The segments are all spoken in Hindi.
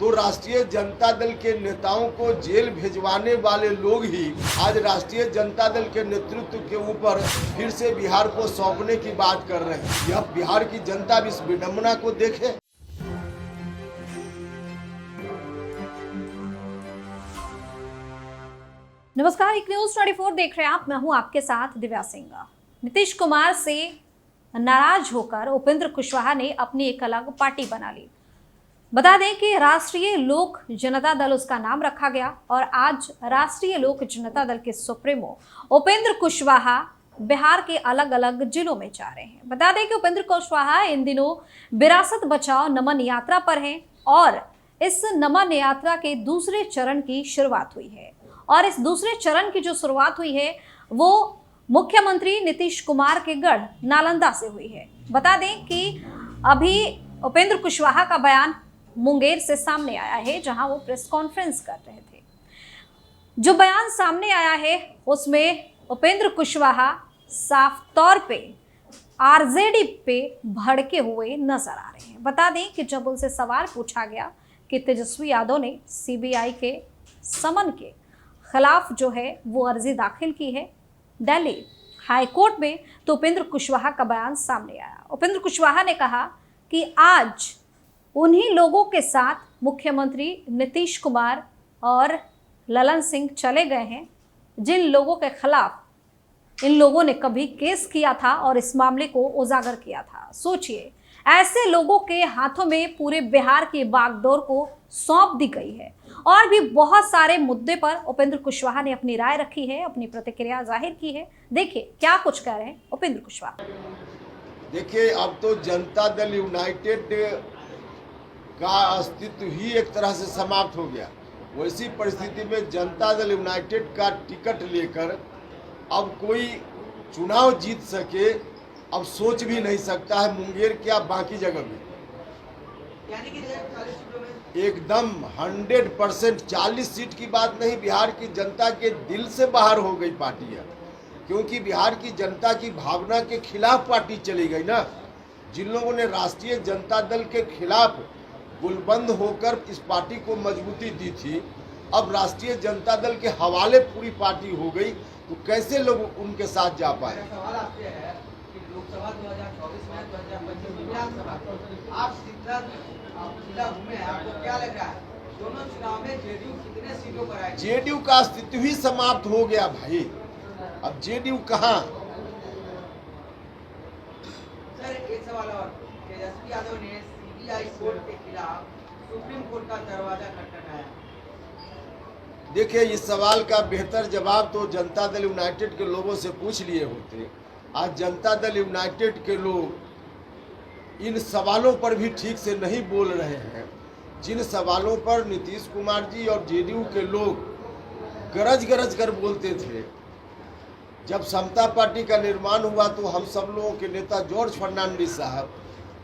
तो राष्ट्रीय जनता दल के नेताओं को जेल भिजवाने वाले लोग ही आज राष्ट्रीय जनता दल के नेतृत्व के ऊपर फिर से बिहार को सौंपने की बात कर रहे हैं। यह बिहार की जनता भी इस विडंबना को देखे। नमस्कार, एक न्यूज 24 देख रहे हैं आप। मैं हूं आपके साथ दिव्या सिंह। नीतीश कुमार से नाराज होकर उपेंद्र कुशवाहा ने अपनी एक अलग पार्टी बना ली। बता दें कि राष्ट्रीय लोक जनता दल उसका नाम रखा गया और आज राष्ट्रीय लोक जनता दल के सुप्रीमो उपेंद्र कुशवाहा बिहार के अलग अलग जिलों में जा रहे हैं। बता दें कि उपेंद्र कुशवाहा इन दिनों विरासत बचाओ नमन यात्रा पर हैं और इस नमन यात्रा के दूसरे चरण की शुरुआत हुई है। और इस दूसरे चरण की जो शुरुआत हुई है वो मुख्यमंत्री नीतीश कुमार के गढ़ नालंदा से हुई है। बता दें कि अभी उपेंद्र कुशवाहा का बयान मुंगेर से सामने आया है, जहां वो प्रेस कॉन्फ्रेंस कर रहे थे। जो बयान सामने आया है उसमें उपेंद्र कुशवाहा साफ तौर पे आरजेडी पे भड़के हुए नजर आ रहे हैं। बता दें कि जब उनसे सवाल पूछा गया कि तेजस्वी यादव ने सीबीआई के समन के खिलाफ जो है वो अर्जी दाखिल की है दिल्ली हाई कोर्ट में, तो उपेंद्र कुशवाहा का बयान सामने आया। उपेंद्र कुशवाहा ने कहा कि आज उन्हीं लोगों के साथ मुख्यमंत्री नीतीश कुमार और ललन सिंह चले गए हैं जिन लोगों के खिलाफ इन लोगों ने कभी केस किया था और इस मामले को उजागर किया था। सोचिए, ऐसे लोगों के हाथों में पूरे बिहार की बागडोर को सौंप दी गई है। और भी बहुत सारे मुद्दे पर उपेंद्र कुशवाहा ने अपनी राय रखी है, अपनी प्रतिक्रिया जाहिर की है। देखिए क्या कुछ कह रहे हैं उपेंद्र कुशवाहा। देखिए, अब तो जनता दल यूनाइटेड का अस्तित्व ही एक तरह से समाप्त हो गया। वैसी परिस्थिति में जनता दल यूनाइटेड का टिकट लेकर अब कोई चुनाव जीत सके अब सोच भी नहीं सकता है, मुंगेर क्या बाकी जगह में। एकदम 100% 40 सीट की बात नहीं, बिहार की जनता के दिल से बाहर हो गई पार्टी है, क्योंकि बिहार की जनता की भावना के खिलाफ पार्टी चली गई ना। जिन लोगों ने राष्ट्रीय जनता दल के खिलाफ गुलबंद होकर इस पार्टी को मजबूती दी थी, अब राष्ट्रीय जनता दल के हवाले पूरी पार्टी हो गई, तो कैसे लोग उनके साथ जा पाए। लोकसभा 2024 में 2025 में विधानसभा आप जिला घूमे हैं, आपको क्या लग रहा है दोनों चुनाव में जेडीयू कितने सीटों पर आएगी? जेडीयू का अस्तित्व ही समाप्त हो गया भाई। अब जेडीयू कहाँ। सर एक सवाल और, तेजस्वी यादव ने सीबीआई कोर्ट के खिलाफ सुप्रीम कोर्ट का दरवाजा खटखटाया। देखिए, इस सवाल का बेहतर जवाब तो जनता दल यूनाइटेड के लोगों से पूछ लिए होते। आज जनता दल यूनाइटेड के लोग इन सवालों पर भी ठीक से नहीं बोल रहे हैं, जिन सवालों पर नीतीश कुमार जी और जेडीयू के लोग गरज गरज कर बोलते थे। जब समता पार्टी का निर्माण हुआ तो हम सब लोगों के नेता जॉर्ज फर्नांडिस साहब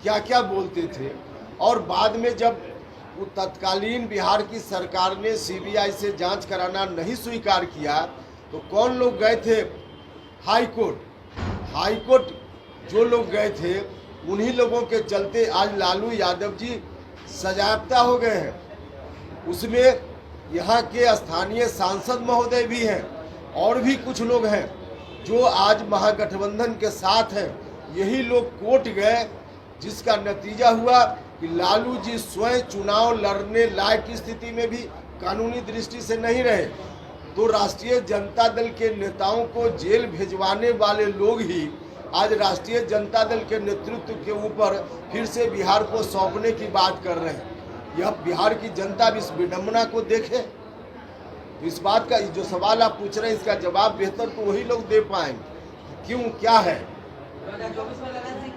क्या क्या बोलते थे, और बाद में जब वो तत्कालीन बिहार की सरकार ने सीबीआई से जांच कराना नहीं स्वीकार किया तो कौन लोग गए थे हाई कोर्ट जो लोग गए थे उन्हीं लोगों के चलते आज लालू यादव जी सजायाफ्ता हो गए हैं। उसमें यहाँ के स्थानीय सांसद महोदय भी हैं और भी कुछ लोग हैं जो आज महागठबंधन के साथ हैं। यही लोग कोर्ट गए, जिसका नतीजा हुआ कि लालू जी स्वयं चुनाव लड़ने लायक स्थिति में भी कानूनी दृष्टि से नहीं रहे। तो राष्ट्रीय जनता दल के नेताओं को जेल भिजवाने वाले लोग ही आज राष्ट्रीय जनता दल के नेतृत्व के ऊपर फिर से बिहार को सौंपने की बात कर रहे हैं। यह बिहार की जनता भी इस विडंबना को देखे। तो इस बात का जो सवाल आप पूछ रहे हैं इसका जवाब बेहतर तो वही लोग दे पाएंगे। क्यों, क्या है। 2024 में ललन सिंह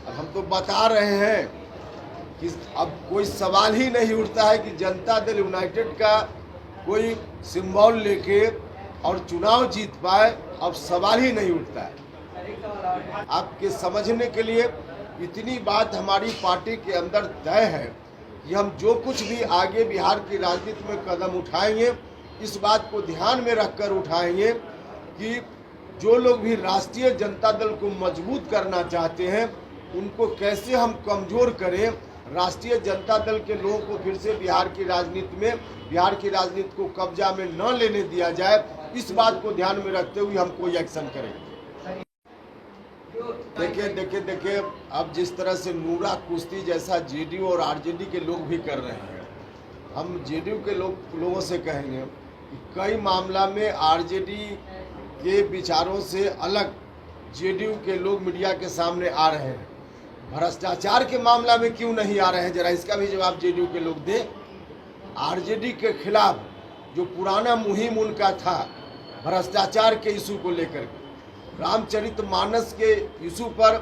अब हम तो बता रहे हैं कि अब कोई सवाल ही नहीं उठता है कि जनता दल यूनाइटेड का कोई सिंबल लेके और चुनाव जीत पाए। अब सवाल ही नहीं उठता है। आपके समझने के लिए इतनी बात हमारी पार्टी के अंदर तय है कि हम जो कुछ भी आगे बिहार की राजनीति में कदम उठाएंगे इस बात को ध्यान में रखकर उठाएंगे कि जो लोग भी राष्ट्रीय जनता दल को मजबूत करना चाहते हैं उनको कैसे हम कमज़ोर करें राष्ट्रीय जनता दल के लोगों को फिर से बिहार की राजनीति को कब्जा में न लेने दिया जाए, इस बात को ध्यान में रखते हुए हम कोई एक्शन करेंगे। देखिए अब जिस तरह से नूरा कुश्ती जैसा जेडीयू और आरजेडी के लोग भी कर रहे हैं, हम जेडीयू के लोगों से कहेंगे कि कई मामला में आरजेडी के विचारों से अलग जेडीयू के लोग मीडिया के सामने आ रहे हैं। भ्रष्टाचार के मामला में क्यों नहीं आ रहे हैं, जरा इसका भी जवाब जेडीयू के लोग दें। आरजेडी के खिलाफ जो पुराना मुहिम उनका था भ्रष्टाचार के इशू को लेकर, रामचरितमानस के इशू पर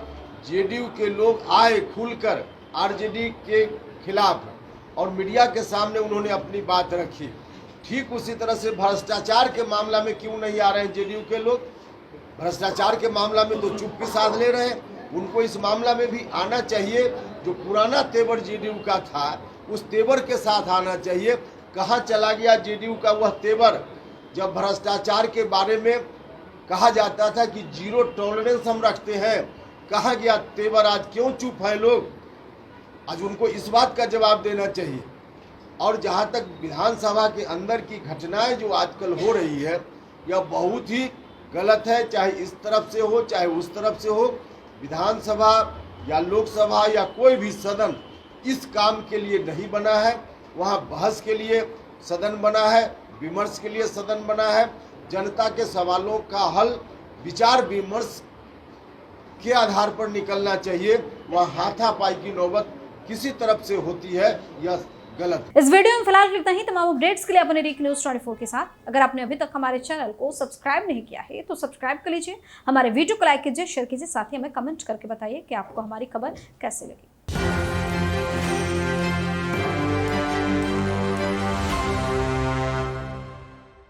जेडीयू के लोग आए खुलकर आरजेडी के खिलाफ और मीडिया के सामने उन्होंने अपनी बात रखी। ठीक उसी तरह से भ्रष्टाचार के मामला में क्यों नहीं आ रहे हैं जेडीयू के लोग? भ्रष्टाचार के मामला में तो चुप्पी साध ले रहे हैं। उनको इस मामला में भी आना चाहिए। जो पुराना तेवर जेडीयू का था उस तेवर के साथ आना चाहिए। कहाँ चला गया जेडीयू का वह तेवर जब भ्रष्टाचार के बारे में कहा जाता था कि जीरो टॉलरेंस हम रखते हैं? कहाँ गया तेवर? आज क्यों चुप है लोग? आज उनको इस बात का जवाब देना चाहिए। और जहाँ तक विधानसभा के अंदर की घटनाएं जो आजकल हो रही है, यह बहुत ही गलत है। चाहे इस तरफ से हो चाहे उस तरफ से हो, विधानसभा या लोकसभा या कोई भी सदन इस काम के लिए नहीं बना है। वहाँ बहस के लिए सदन बना है, विमर्श के लिए सदन बना है। जनता के सवालों का हल विचार विमर्श के आधार पर निकलना चाहिए। वह हाथापाई की नौबत किसी तरफ से होती है, यह गलत है। इस वीडियो में फिलहाल इतना ही। तमाम अपडेट्स के लिए अपने रीक न्यूज 24 के साथ। अगर आपने अभी तक हमारे चैनल को सब्सक्राइब नहीं किया है तो सब्सक्राइब कर लीजिए, हमारे वीडियो को लाइक कीजिए, शेयर कीजिए, साथ ही हमें कमेंट करके बताइए कि आपको हमारी खबर कैसे लगी।